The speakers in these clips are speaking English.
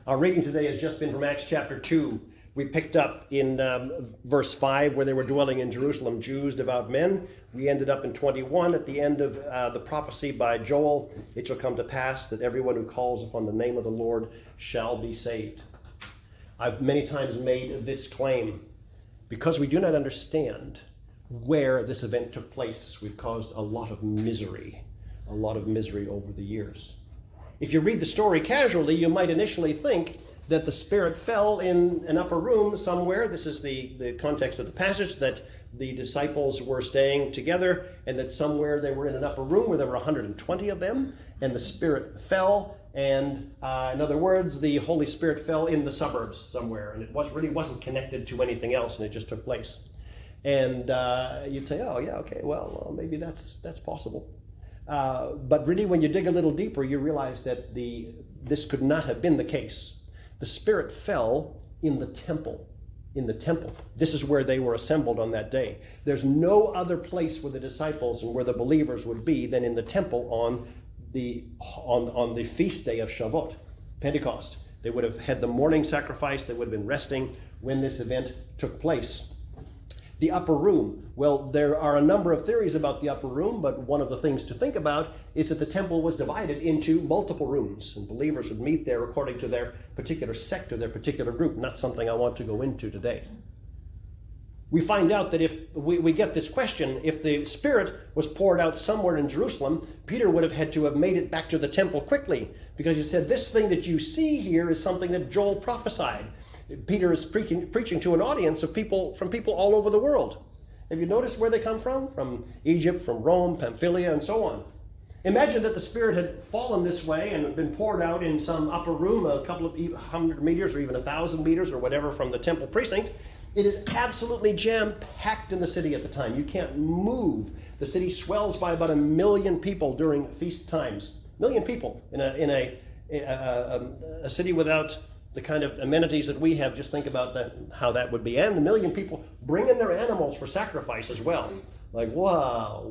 Our reading today has just been from Acts chapter 2. We picked up in verse 5 where they were dwelling in Jerusalem, Jews, devout men. We ended up in 21 at the end of the prophecy by Joel. It shall come to pass that everyone who calls upon the name of the Lord shall be saved. I've many times made this claim. Because we do not understand where this event took place, we've caused a lot of misery over the years. If you read the story casually, you might initially think that the Spirit fell in an upper room somewhere. This is the context of the passage, that the disciples were staying together and that somewhere they were in an upper room where there were 120 of them, and the Spirit fell. And in other words, the Holy Spirit fell in the suburbs somewhere, and it really wasn't connected to anything else, and it just took place. And you'd say, oh, yeah, okay, well, maybe that's possible. But really, when you dig a little deeper, you realize that this could not have been the case. The Spirit fell in the temple. In the temple. This is where they were assembled on that day. There's no other place where the disciples and where the believers would be than in the temple on the feast day of Shavuot, Pentecost. They would have had the morning sacrifice. They would have been resting when this event took place. The upper room. Well, there are a number of theories about the upper room, but one of the things to think about is that the temple was divided into multiple rooms, and believers would meet there according to their particular sect or their particular group. Not something I want to go into today. We find out that if we get this question, if the Spirit was poured out somewhere in Jerusalem, Peter would have had to have made it back to the temple quickly, because he said, this thing that you see here is something that Joel prophesied. Peter is preaching to an audience of people all over the world. Have you noticed where they come from? From Egypt, from Rome, Pamphylia, and so on. Imagine that the Spirit had fallen this way and had been poured out in some upper room, a couple of 100 meters or even 1,000 meters or whatever from the temple precinct. It is absolutely jam-packed in the city at the time. You can't move. The city swells by about 1 million people during feast times. 1 million people in a city without the kind of amenities that we have. Just think about how that would be. And 1 million people bring in their animals for sacrifice as well. Like, wow.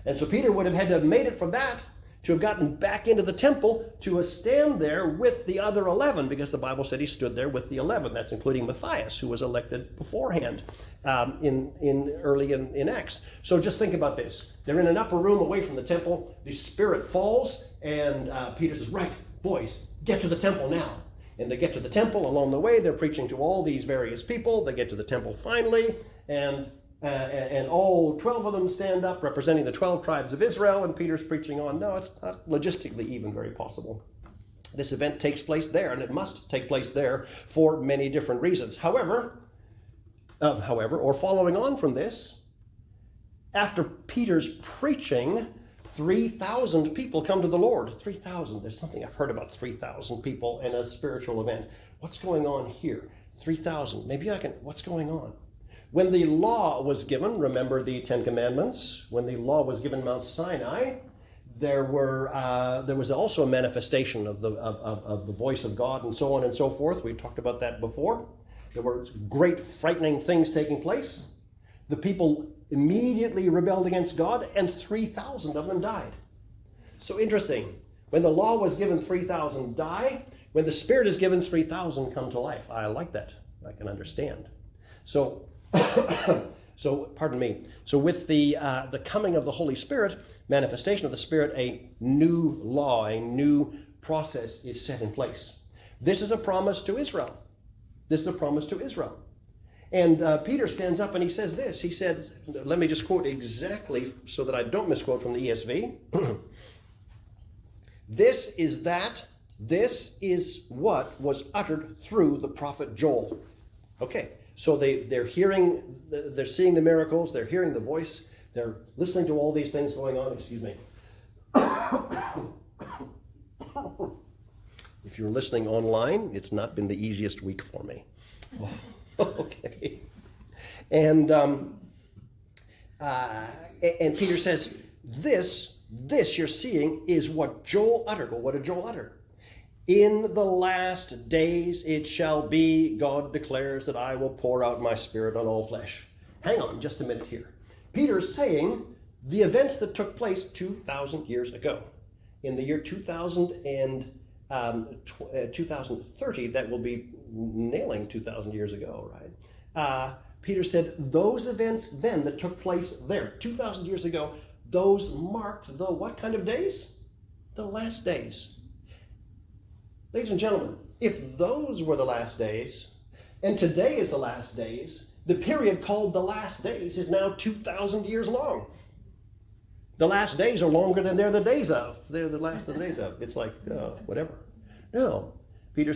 And so Peter would have had to have made it from that to have gotten back into the temple to stand there with the other 11, because the Bible said he stood there with the 11. That's including Matthias, who was elected beforehand early in Acts. So just think about this. They're in an upper room away from the temple. The Spirit falls, and Peter says, right, boys, get to the temple now. And they get to the temple. Along the way, they're preaching to all these various people. They get to the temple finally, and all 12 of them stand up representing the 12 tribes of Israel, and Peter's preaching on. No, it's not logistically even very possible. This event takes place there, and it must take place there for many different reasons. However, or following on from this, after Peter's preaching, 3,000 people come to the Lord. 3,000. There's something I've heard about 3,000 people in a spiritual event. What's going on here? 3,000. What's going on? When the law was given, remember the Ten Commandments, when the law was given Mount Sinai, there was also a manifestation of the voice of God and so on and so forth. We talked about that before. There were great frightening things taking place. The people immediately rebelled against God, and 3,000 of them died. So interesting. When the law was given, 3,000 die. When the Spirit is given, 3,000 come to life. I like that. I can understand. So pardon me. So with the coming of the Holy Spirit, manifestation of the Spirit, a new law, a new process is set in place. This is a promise to Israel. And Peter stands up and he says this. He says, let me just quote exactly so that I don't misquote from the ESV. This is what was uttered through the prophet Joel. Okay, so they're seeing the miracles, they're hearing the voice, they're listening to all these things going on. Excuse me. If you're listening online, it's not been the easiest week for me. Okay. And Peter says, this you're seeing is what Joel uttered. Well, what did Joel utter? In the last days it shall be, God declares, that I will pour out my Spirit on all flesh. Hang on just a minute here. Peter's saying the events that took place 2,000 years ago. In the year 2000 and 2030, that will be nailing 2,000 years ago, right? Peter said those events then that took place there 2,000 years ago, those marked the what kind of days? The last days. Ladies and gentlemen, if those were the last days, and today is the last days, the period called the last days is now 2,000 years long. The last days are longer than they're the days of. They're the last of the days of. It's like, whatever. No. Peter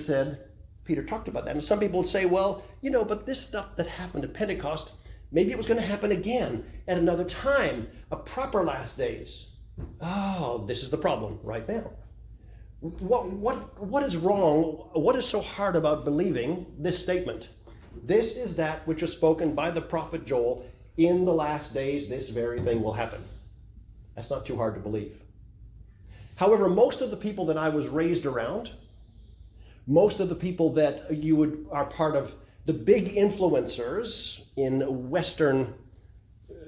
talked about that. And some people would say, well, but this stuff that happened at Pentecost, maybe it was going to happen again at another time, a proper last days. Oh, this is the problem right now. What is wrong? What is so hard about believing this statement? This is that which was spoken by the prophet Joel. In the last days, this very thing will happen. That's not too hard to believe. However, most of the people that I was raised around, most of the people that are part of the big influencers in Western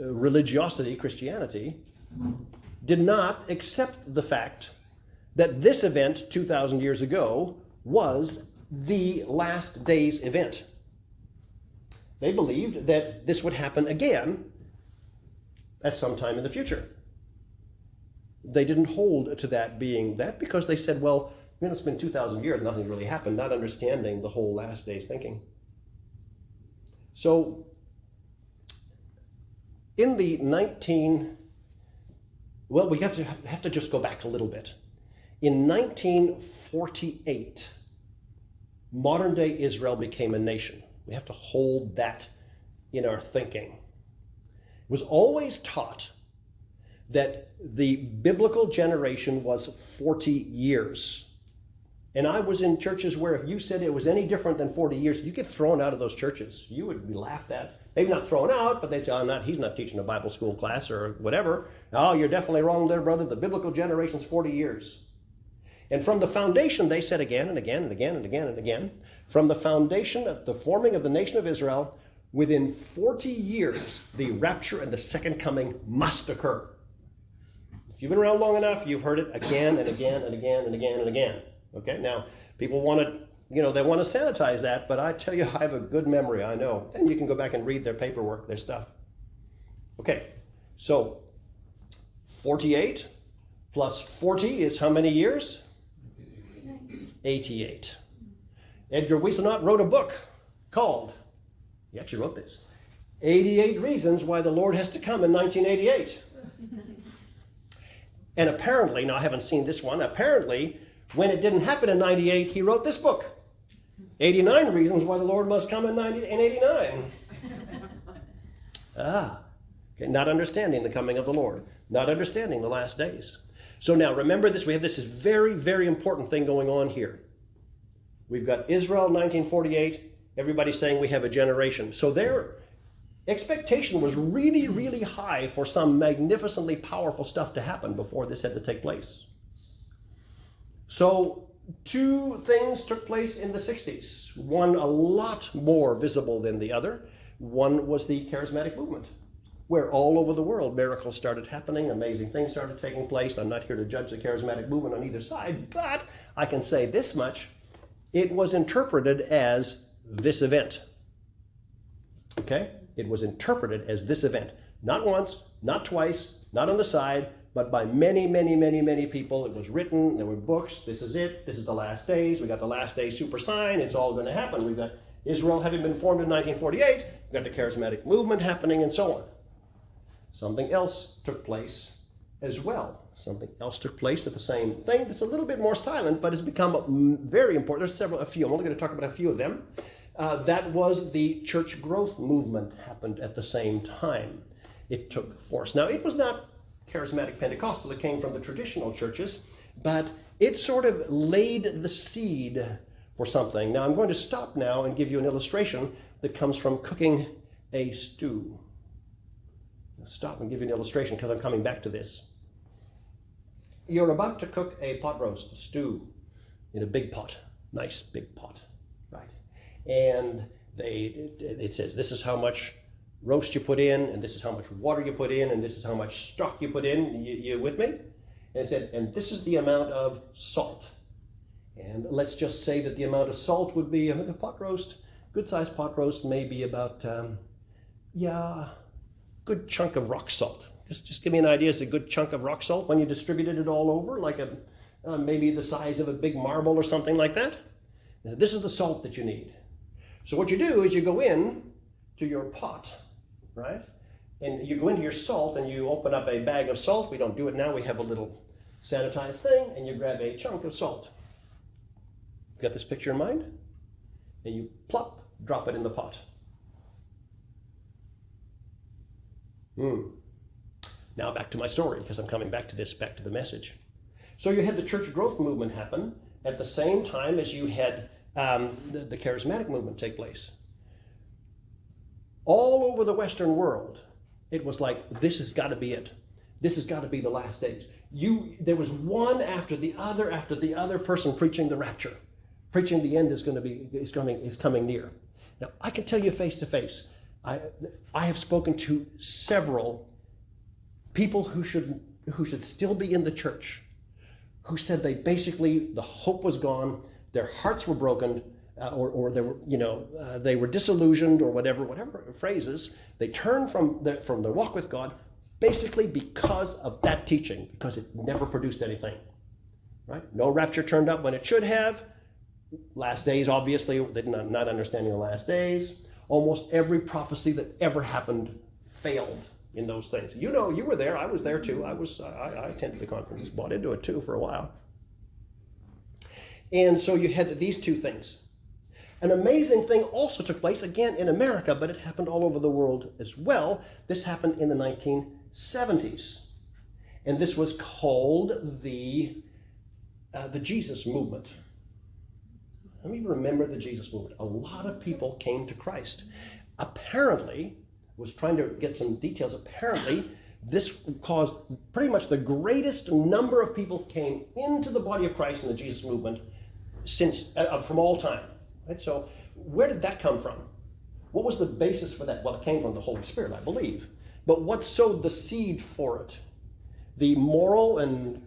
religiosity, Christianity, did not accept the fact that this event 2,000 years ago was the last days event. They believed that this would happen again at some time in the future. They didn't hold to that being that because they said, well, it's been 2,000 years, nothing's really happened, not understanding the whole last days thinking. So in the we have to just go back a little bit. In 1948, modern day Israel became a nation. We have to hold that in our thinking. It was always taught that the biblical generation was 40 years. And I was in churches where if you said it was any different than 40 years, you get thrown out of those churches. You would be laughed at. Maybe not thrown out, but they'd say, he's not teaching a Bible school class or whatever. Oh, you're definitely wrong there, brother. The biblical generation's 40 years. And from the foundation, they said again and again and again and again and again, from the foundation of the forming of the nation of Israel, within 40 years, the rapture and the second coming must occur. If you've been around long enough, you've heard it again and again and again and again and again. Okay, now people want to, they want to sanitize that, but I tell you, I have a good memory, I know. And you can go back and read their paperwork, their stuff. Okay, so 48 plus 40 is how many years? 88. Edgar Wiesenot wrote a book called, he actually wrote this, 88 Reasons Why the Lord Has to Come in 1988. And apparently, now I haven't seen this one, apparently when it didn't happen in 98, he wrote this book, 89 Reasons Why the Lord Must Come in 89. Okay, not understanding the coming of the Lord, not understanding the last days. So now remember this, we have this very, very important thing going on here. We've got Israel 1948, everybody's saying we have a generation. So their expectation was really, really high for some magnificently powerful stuff to happen before this had to take place. So two things took place in the 60s. One a lot more visible than the other. One was the charismatic movement, where all over the world miracles started happening, amazing things started taking place. I'm not here to judge the charismatic movement on either side, but I can say this much. It was interpreted as this event. Okay? It was interpreted as this event. Not once, not twice, not on the side, but by many, many, many, many people. It was written, there were books, this is it, this is the last days, we got the last days super sign, it's all going to happen. We've got Israel having been formed in 1948, we've got the charismatic movement happening and so on. Something else took place as well. Something else took place at the same thing that's a little bit more silent, but has become very important. There's a few, I'm only going to talk about a few of them. That was the church growth movement happened at the same time. It took force. Now, it was not charismatic Pentecostal, it came from the traditional churches, but it sort of laid the seed for something. Now, I'm going to stop now and give you an illustration that comes from cooking a stew. I'll stop and give you an illustration because I'm coming back to this. You're about to cook a pot roast, a stew, in a big pot, nice big pot, right? And it says this is how much roast you put in, and this is how much water you put in, and this is how much stock you put in. You with me? And it said, and this is the amount of salt. And let's just say that the amount of salt would be, a pot roast, good-sized pot roast, maybe about, good chunk of rock salt. Just give me an idea, is a good chunk of rock salt when you distributed it all over, like maybe the size of a big marble or something like that? Now, this is the salt that you need. So what you do is you go in to your pot, right? And you go into your salt and you open up a bag of salt. We don't do it now. We have a little sanitized thing, and you grab a chunk of salt. Got this picture in mind? And you plop, drop it in the pot. Now back to my story, because I'm coming back to this, back to the message. So you had the church growth movement happen at the same time as you had the charismatic movement take place. All over the Western world, it was like, this has got to be it. This has got to be the last days. There was one after the other person preaching the rapture, preaching the end is coming near. Now, I can tell you face to face, I have spoken to several people who should still be in the church, who said the hope was gone, their hearts were broken, or they were disillusioned, or whatever phrases. They turned from the walk with God, basically because of that teaching, because it never produced anything. Right? No rapture turned up when it should have. Last days, obviously, not understanding the last days. Almost every prophecy that ever happened failed in those things. You know, you were there. I was there too. I attended the conferences, bought into it too for a while. And so you had these two things. An amazing thing also took place, again, in America, but it happened all over the world as well. This happened in the 1970s. And this was called the Jesus movement. Let me remember the Jesus movement. A lot of people came to Christ. Apparently, was trying to get some details. Apparently, this caused pretty much the greatest number of people came into the body of Christ in the Jesus movement since from all time. Right? So where did that come from? What was the basis for that? Well, it came from the Holy Spirit, I believe. But what sowed the seed for it? The moral and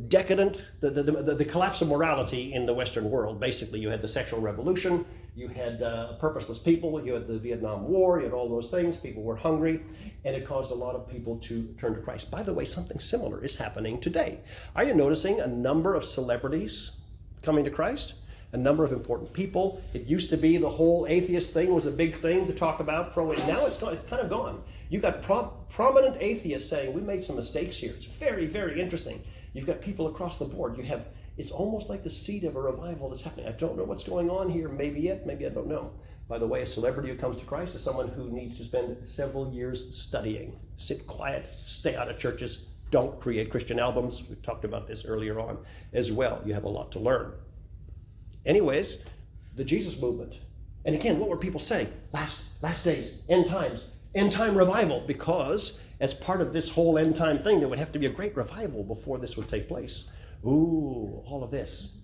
decadent, the collapse of morality in the Western world. Basically, you had the sexual revolution, you had purposeless people, you had the Vietnam War, you had all those things. People were hungry, and it caused a lot of people to turn to Christ. By the way, something similar is happening today. Are you noticing a number of celebrities coming to Christ? A number of important people. It used to be the whole atheist thing was a big thing to talk about. Now it's kind of gone. You got prominent atheists saying, we made some mistakes here. It's very, very interesting. You've got people across the board. It's almost like the seed of a revival that's happening. I don't know what's going on here. Maybe I don't know. By the way, a celebrity who comes to Christ is someone who needs to spend several years studying. Sit quiet, stay out of churches, don't create Christian albums. We talked about this earlier on as well. You have a lot to learn. Anyways, the Jesus movement. And again, what were people saying? Last days, end times, end time revival, because as part of this whole end time thing, there would have to be a great revival before this would take place. Ooh, all of this.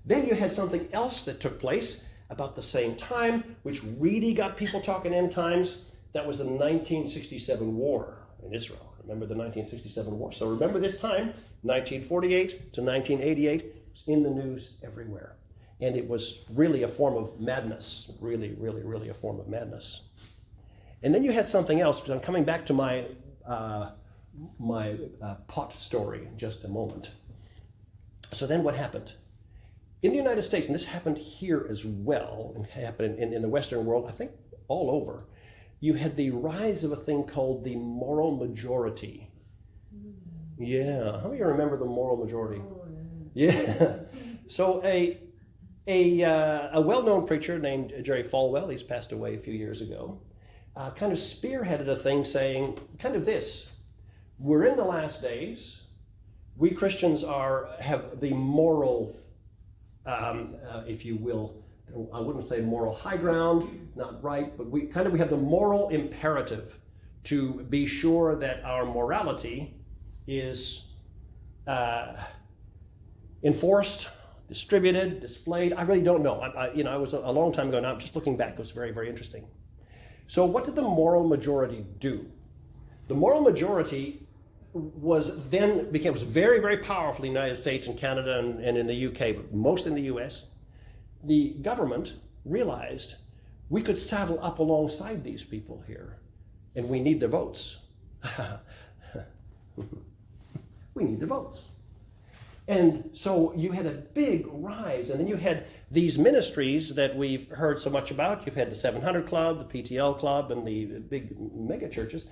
Then you had something else that took place about the same time, which really got people talking end times. That was the 1967 war in Israel. Remember the 1967 war. So remember this time, 1948 to 1988, it was in the news everywhere. And it was really a form of madness, really, really, really a form of madness. And then you had something else, because I'm coming back to my pot story in just a moment. So then what happened? In the United States, and this happened here as well, and happened in the Western world, I think all over, you had the rise of a thing called the moral majority. Yeah, how many of you remember the moral majority? Oh, yeah. So a well-known preacher named Jerry Falwell, he's passed away a few years ago, kind of spearheaded a thing saying kind of this: we're in the last days. We Christians have the moral, if you will, I wouldn't say moral high ground, not right, but we have the moral imperative to be sure that our morality is enforced, distributed, displayed. I really don't know. I was a long time ago now. I'm just looking back. It was very, very interesting. So what did the moral majority do? The moral majority was very, very powerful in the United States and Canada and in the UK, but most in the US, the government realized we could saddle up alongside these people here, and we need their votes. We need their votes. And so you had a big rise, and then you had these ministries that we've heard so much about. You've had the 700 Club, the PTL Club, and the big mega churches,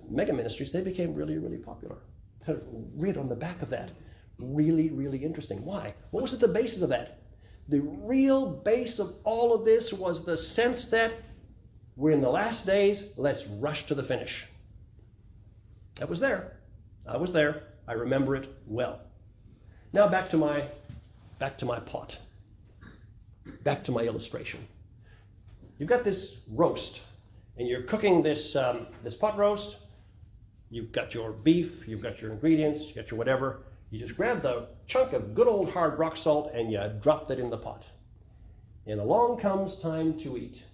mega ministries. They became really, really popular. Kind of read on the back of that. Really, really interesting. Why? What was at the basis of that? The real base of all of this was the sense that we're in the last days, let's rush to the finish. That was there. I was there. I remember it well. Now back to my pot. Back to my illustration. You've got this roast, and you're cooking this pot roast. You've got your beef, you've got your ingredients, you've got your whatever. You just grab the chunk of good old hard rock salt and you drop that in the pot. And along comes time to eat.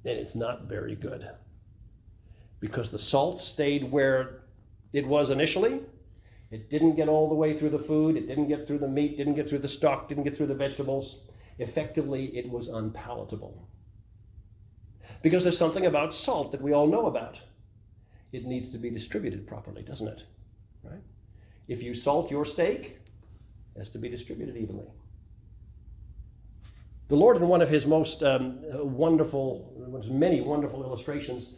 And it's not very good. Because the salt stayed where it was initially. It didn't get all the way through the food. It didn't get through the meat, didn't get through the stock, didn't get through the vegetables. Effectively, it was unpalatable. Because there's something about salt that we all know about. It needs to be distributed properly, doesn't it? Right? If you salt your steak, it has to be distributed evenly. The Lord, in one of his most many wonderful illustrations,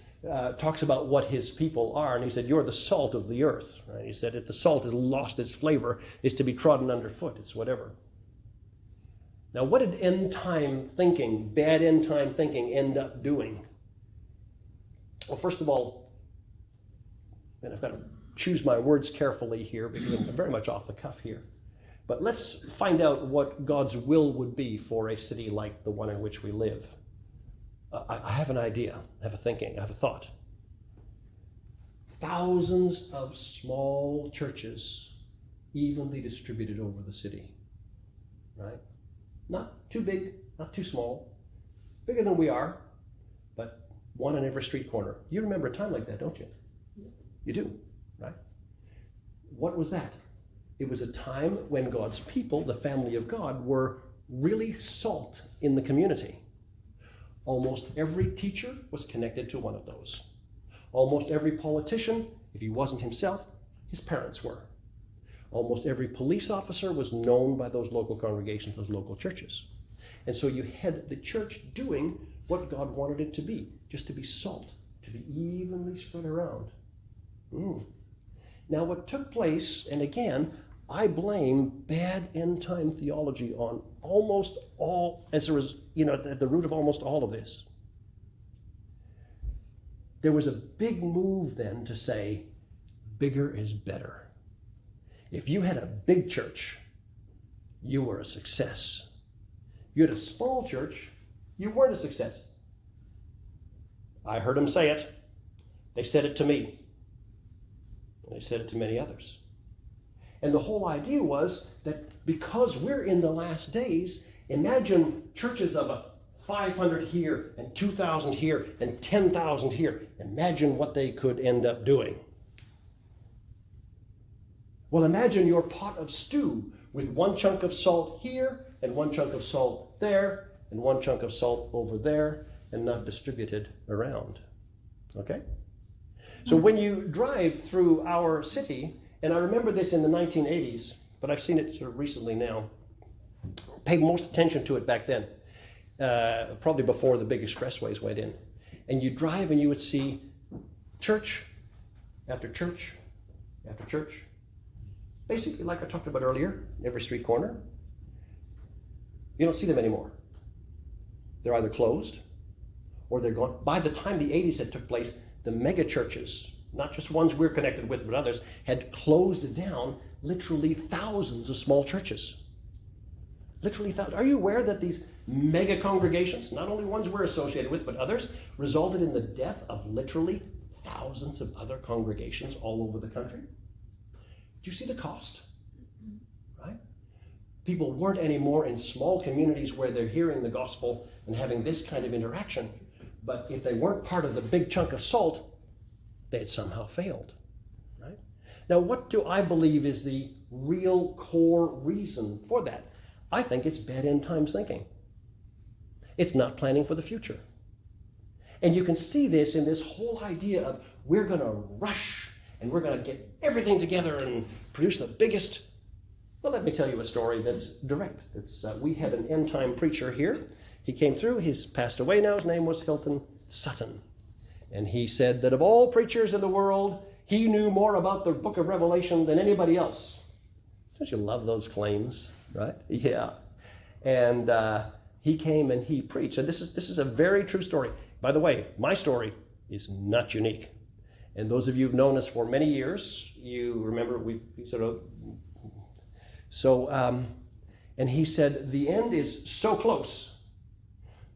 talks about what his people are, and he said, you're the salt of the earth. Right? He said, if the salt has lost its flavor, it's to be trodden underfoot, it's whatever. Now, what did end-time thinking, bad end-time thinking, end up doing? Well, first of all, and I've got to choose my words carefully here because I'm very much off the cuff here, but let's find out what God's will would be for a city like the one in which we live. I have an idea, I have a thinking, I have a thought. Thousands of small churches evenly distributed over the city, right? Not too big, not too small, bigger than we are, but one on every street corner. You remember a time like that, don't you? Yeah. You do, right? What was that? It was a time when God's people, the family of God, were really salt in the community. Almost every teacher was connected to one of those. Almost every politician, if he wasn't himself, his parents were. Almost every police officer was known by those local congregations, those local churches. And so you had the church doing what God wanted it to be, just to be salt, to be evenly spread around. Now what took place, and again, I blame bad end-time theology on almost all, as there was, at the root of almost all of this. There was a big move then to say, bigger is better. If you had a big church, you were a success. You had a small church, you weren't a success. I heard them say it. They said it to me. And they said it to many others. And the whole idea was that because we're in the last days, imagine churches of 500 here and 2,000 here and 10,000 here. Imagine what they could end up doing. Well, imagine your pot of stew with one chunk of salt here and one chunk of salt there and one chunk of salt over there and not distributed around. Okay? So when you drive through our city, and I remember this in the 1980s, but I've seen it sort of recently now, paid most attention to it back then, probably before the big expressways went in. And you drive and you would see church after church after church. Basically, like I talked about earlier, every street corner. You don't see them anymore. They're either closed or they're gone. By the time the 80s had took place, the mega churches, not just ones we're connected with, but others, had closed down literally thousands of small churches. Literally thousands. Are you aware that these mega congregations, not only ones we're associated with, but others, resulted in the death of literally thousands of other congregations all over the country? Do you see the cost? Right? People weren't anymore in small communities where they're hearing the gospel and having this kind of interaction. But if they weren't part of the big chunk of salt, They had somehow failed, right? Now, what do I believe is the real core reason for that? I think it's bad end times thinking. It's not planning for the future. And you can see this in this whole idea of we're going to rush and we're going to get everything together and produce the biggest. Well, let me tell you a story that's direct. We had an end time preacher here. He came through. He's passed away now. His name was Hilton Sutton. And he said that of all preachers in the world, he knew more about the book of Revelation than anybody else. Don't you love those claims, right? Yeah. And he came and he preached. And this is a very true story. By the way, my story is not unique. And those of you who've known us for many years, you remember we sort of... and he said, the end is so close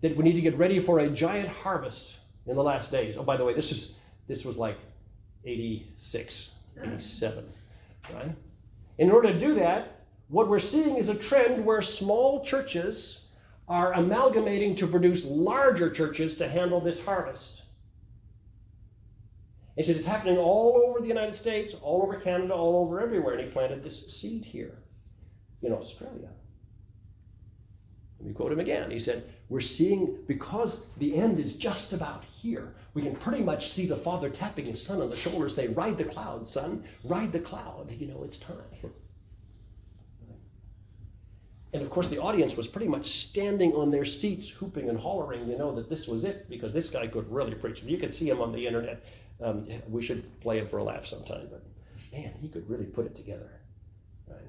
that we need to get ready for a giant harvest in the last days. Oh, by the way, this was like 86, 87, right? In order to do that, what we're seeing is a trend where small churches are amalgamating to produce larger churches to handle this harvest. And so it's happening all over the United States, all over Canada, all over everywhere. And he planted this seed here in Australia. Let me quote him again. He said, we're seeing, because the end is just about here, we can pretty much see the Father tapping his Son on the shoulder, say, ride the cloud, son, ride the cloud. It's time. And of course, the audience was pretty much standing on their seats, hooping and hollering, that this was it, because this guy could really preach. You could see him on the internet. We should play him for a laugh sometime, but man, he could really put it together. Right?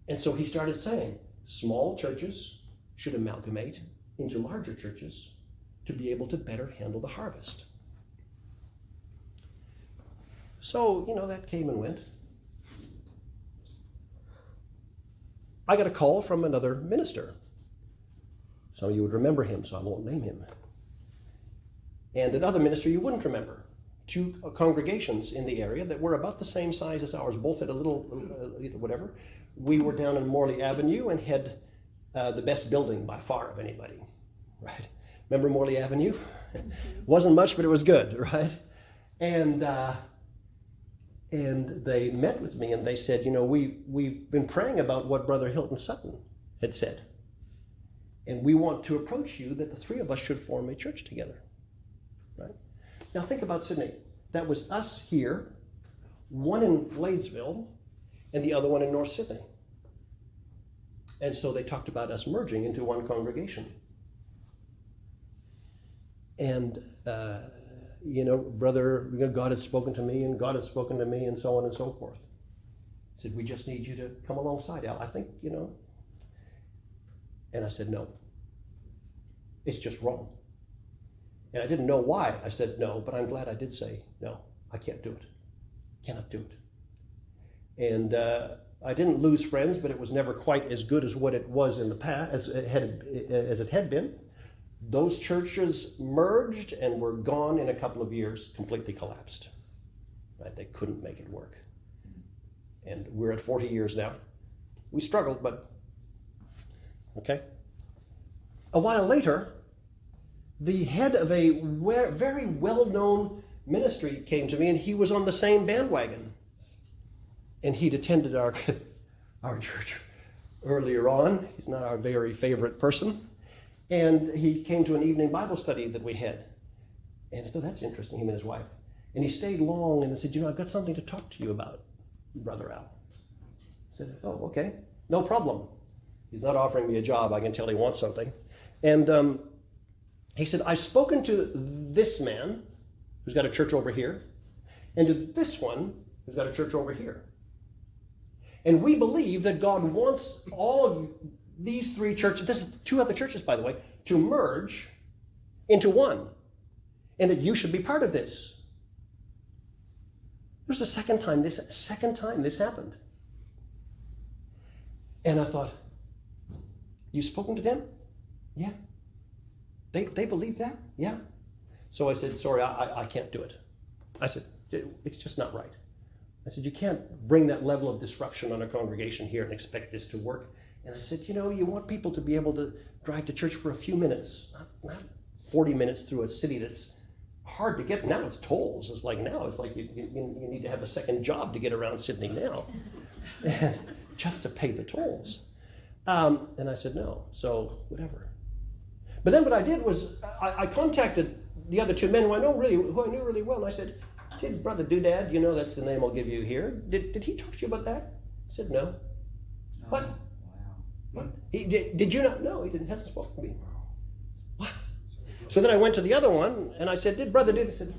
And so he started saying, small churches should amalgamate into larger churches to be able to better handle the harvest. So, that came and went. I got a call from another minister. Some of you would remember him, so I won't name him. And another minister you wouldn't remember. Two congregations in the area that were about the same size as ours, both at a little, whatever. We were down on Morley Avenue and had the best building by far of anybody, right? Remember Morley Avenue? Wasn't much, but it was good, right? And they met with me and they said, we've been praying about what Brother Hilton Sutton had said. And we want to approach you that the three of us should form a church together, right? Now think about Sydney. That was us here, one in Bladesville, and the other one in North Sydney. And so they talked about us merging into one congregation. And, brother, God had spoken to me, and God had spoken to me, and so on and so forth. He said, we just need you to come alongside, Al. I think, And I said, no. It's just wrong. And I didn't know why I said no, but I'm glad I did say no. I can't do it. Cannot do it. And I didn't lose friends, but it was never quite as good as what it was in the past, as it had been. Those churches merged and were gone in a couple of years, completely collapsed. Right? They couldn't make it work. And we're at 40 years now. We struggled, but okay. A while later, the head of a very well-known ministry came to me, and he was on the same bandwagon. And he'd attended our church earlier on. He's not our very favorite person. And he came to an evening Bible study that we had. And I thought, that's interesting, him and his wife. And he stayed long and said, I've got something to talk to you about, Brother Al. I said, oh, okay, no problem. He's not offering me a job. I can tell he wants something. And he said, I've spoken to this man who's got a church over here, and to this one who's got a church over here. And we believe that God wants all of these three churches, this is two other churches, by the way, to merge into one, and that you should be part of this. It was the second time this happened. And I thought, you've spoken to them? Yeah. They believe that? Yeah. So I said, sorry, I can't do it. I said, it's just not right. I said, you can't bring that level of disruption on a congregation here and expect this to work. And I said, you want people to be able to drive to church for a few minutes, not 40 minutes through a city that's hard to get. Now it's tolls. It's like you need to have a second job to get around Sydney now, just to pay the tolls. And I said no. So whatever. But then what I did was I contacted the other two men who I knew really well, and I said, "Did Brother Doodad, you know that's the name I'll give you here. Did he talk to you about that?" He said no. What? Wow. What? Did you not? No, he didn't. Hasn't spoken to me. What? So then I went to the other one and I said, "Did Brother Did?" He said,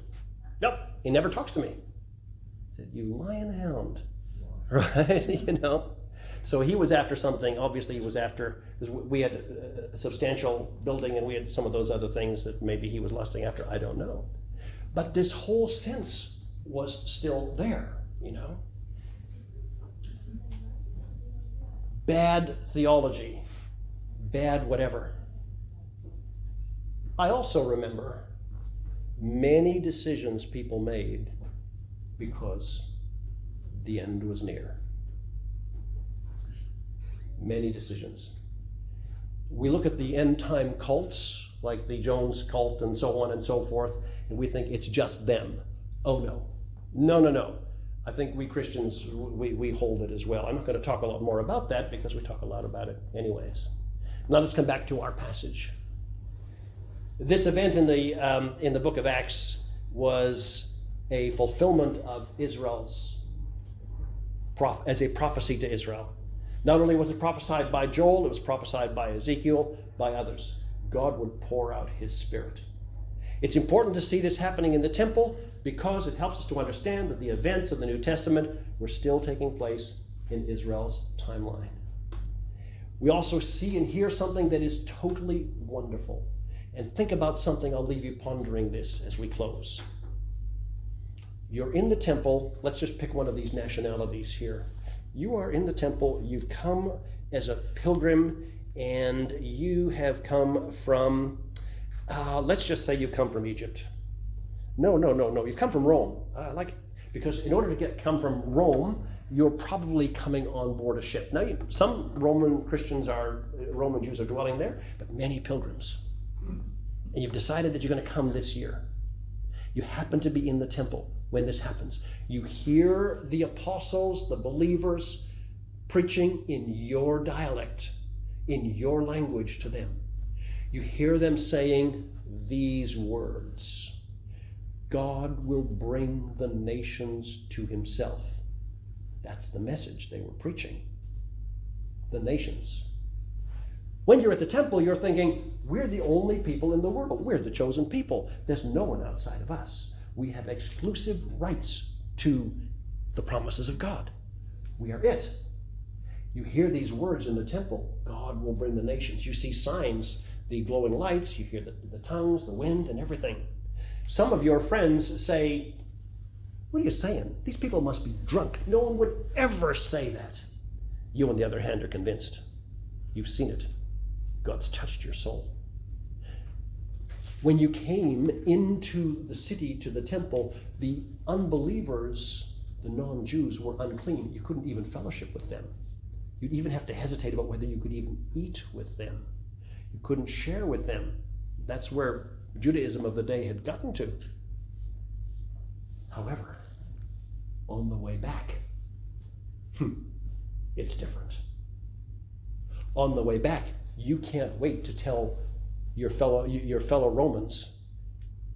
"Nope, he never talks to me." I said, "You lying hound," right? You know. So he was after something. Obviously, he was after, because we had a substantial building and we had some of those other things that maybe he was lusting after. I don't know. But this whole sense was still there, you know. Bad theology, bad whatever. I also remember many decisions people made because the end was near. Many decisions. We look at the end time cults, like the Jones cult and so on and so forth, and we think it's just them. Oh no. No. I think we Christians, we hold it as well. I'm not going to talk a lot more about that because we talk a lot about it anyways. Now let's come back to our passage. This event in the book of Acts was a fulfillment of Israel's as a prophecy to Israel. Not only was it prophesied by Joel, it was prophesied by Ezekiel, by others. God would pour out his Spirit. It's important to see this happening in the temple because it helps us to understand that the events of the New Testament were still taking place in Israel's timeline. We also see and hear something that is totally wonderful. And think about something. I'll leave you pondering this as we close. You're in the temple. Let's just pick one of these nationalities here. You are in the temple. You've come as a pilgrim, and you have come from, let's just say you've come from Egypt. No. You've come from Rome. I like it. Because in order to come from Rome, you're probably coming on board a ship. Now, some Roman Jews are dwelling there, but many pilgrims. And you've decided that you're going to come this year. You happen to be in the temple when this happens. You hear the apostles, the believers, preaching in your dialect, in your language to them. You hear them saying these words: God will bring the nations to himself. That's the message they were preaching. The nations. When you're at the temple, you're thinking, we're the only people in the world. We're the chosen people. There's no one outside of us. We have exclusive rights to the promises of God. We are it. You hear these words in the temple. God will bring the nations. You see signs, the glowing lights. You hear the tongues, the wind, and everything. Some of your friends say, what are you saying? These people must be drunk. No one would ever say that. You, on the other hand, are convinced. You've seen it. God's touched your soul. When you came into the city, to the temple, the unbelievers, the non-Jews, were unclean. You couldn't even fellowship with them. You'd even have to hesitate about whether you could even eat with them. You couldn't share with them. That's where Judaism of the day had gotten to. However, on the way back, it's different. On the way back, you can't wait to tell your fellow Romans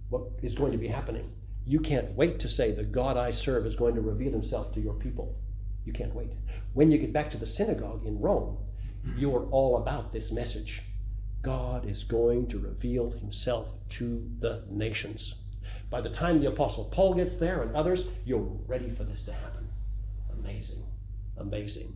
what is going to be happening. You can't wait to say, the God I serve is going to reveal himself to your people. You can't wait. When you get back to the synagogue in Rome, you are all about this message. God is going to reveal himself to the nations. By the time the Apostle Paul gets there and others, you're ready for this to happen. Amazing, amazing.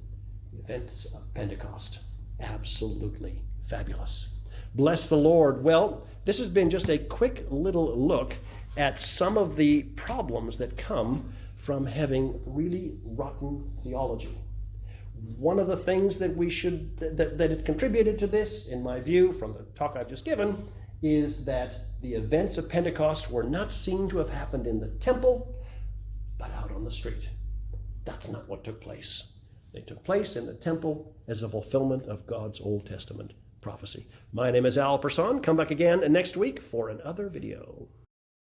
The events of Pentecost, absolutely fabulous. Bless the Lord. Well, this has been just a quick little look at some of the problems that come from having really rotten theology. One of the things that that had contributed to this, in my view, from the talk I've just given, is that the events of Pentecost were not seen to have happened in the temple, but out on the street. That's not what took place. They took place in the temple as a fulfillment of God's Old Testament prophecy. My name is Persohn. Come back again next week for another video.